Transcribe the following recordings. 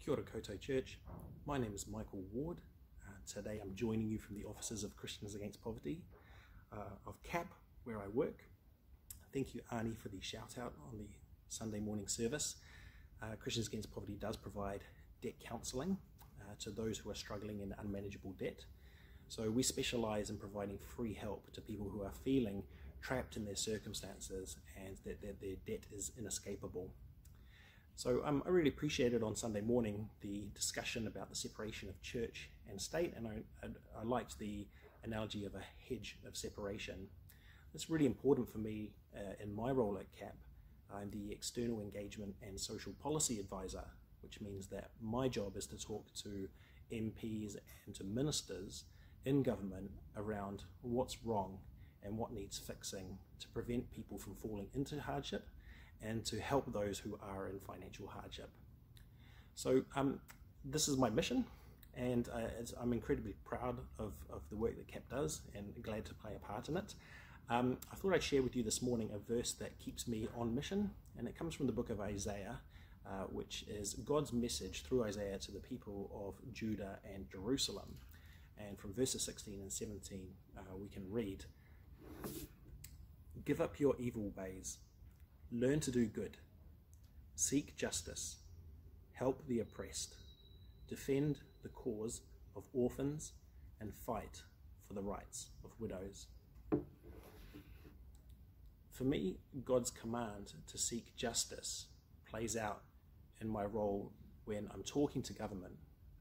Kia ora koutou church. My name is Michael Ward. Today I'm joining you from the offices of Christians Against Poverty of CAP, where I work. Thank you, Arnie, for the shout out on the Sunday morning service. Christians Against Poverty does provide debt counselling to those who are struggling in unmanageable debt. So we specialise in providing free help to people who are feeling trapped in their circumstances and that their debt is inescapable. So I really appreciated on Sunday morning the discussion about the separation of church and state, and I liked the analogy of a hedge of separation. It's really important for me in my role at CAP. I'm the External Engagement and Social Policy Advisor, which means that my job is to talk to MPs and to ministers in government around what's wrong and what needs fixing to prevent people from falling into hardship and to help those who are in financial hardship. So this is my mission, and I'm incredibly proud of the work that CAP does and glad to play a part in it. I thought I'd share with you this morning a verse that keeps me on mission, and it comes from the book of Isaiah, which is God's message through Isaiah to the people of Judah and Jerusalem. And from verses 16 and 17 we can read, "Give up your evil ways, learn to do good, seek justice, help the oppressed, defend the cause of orphans, and fight for the rights of widows." For me, God's command to seek justice plays out in my role when I'm talking to government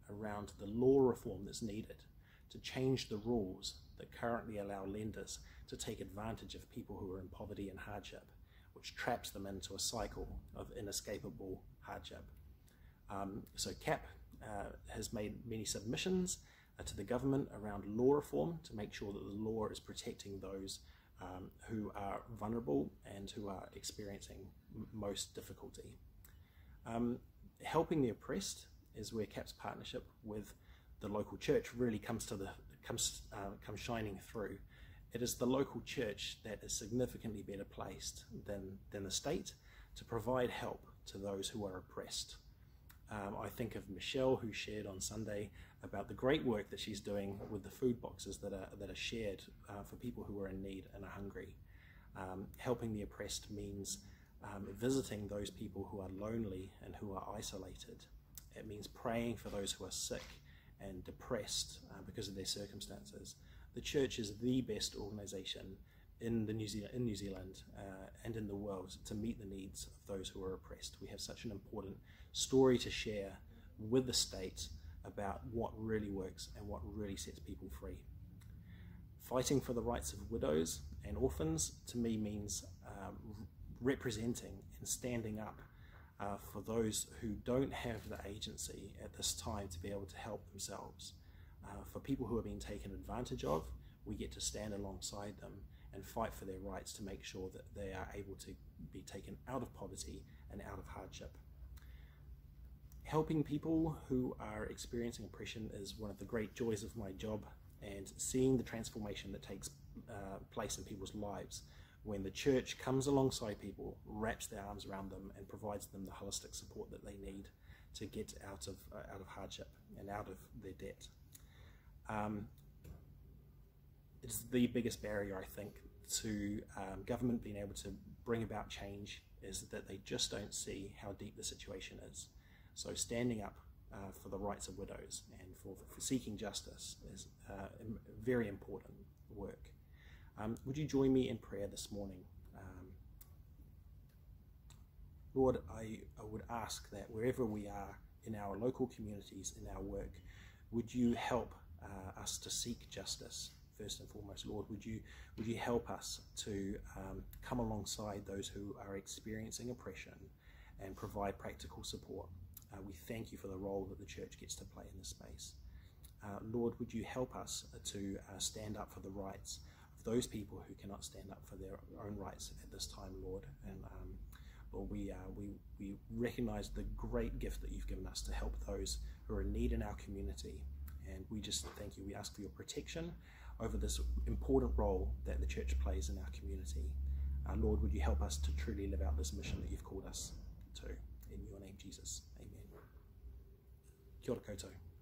around the law reform that's needed to change the rules that currently allow lenders to take advantage of people who are in poverty and hardship, which traps them into a cycle of inescapable hardship. So CAP has made many submissions to the government around law reform to make sure that the law is protecting those who are vulnerable and who are experiencing most difficulty. Helping the oppressed is where CAP's partnership with the local church really comes shining through. It is the local church that is significantly better placed than the state to provide help to those who are oppressed. I think of Michelle, who shared on Sunday about the great work that she's doing with the food boxes that are shared for people who are in need and are hungry. Helping the oppressed means visiting those people who are lonely and who are isolated. It means praying for those who are sick and depressed because of their circumstances. The church is the best organisation in New Zealand and in the world to meet the needs of those who are oppressed. We have such an important story to share with the state about what really works and what really sets people free. Fighting for the rights of widows and orphans to me means representing and standing up for those who don't have the agency at this time to be able to help themselves. For people who are being taken advantage of, we get to stand alongside them and fight for their rights to make sure that they are able to be taken out of poverty and out of hardship. Helping people who are experiencing oppression is one of the great joys of my job, and seeing the transformation that takes place in people's lives when the church comes alongside people, wraps their arms around them and provides them the holistic support that they need to get out of hardship and out of their debt. It's the biggest barrier, I think, to government being able to bring about change is that they just don't see how deep the situation is. So standing up for the rights of widows and for seeking justice is very important work. Would you join me in prayer this morning? Lord, I would ask that wherever we are in our local communities, in our work, would you help us to seek justice first and foremost? Lord, would you help us to come alongside those who are experiencing oppression and provide practical support? We thank you for the role that the church gets to play in this space. Lord, would you help us to stand up for the rights of those people who cannot stand up for their own rights at this time, Lord? And Lord, we recognize the great gift that you've given us to help those who are in need in our community. And we just thank you. We ask for your protection over this important role that the church plays in our community. Lord, would you help us to truly live out this mission that you've called us to? In your name, Jesus. Amen. Kia ora koutou.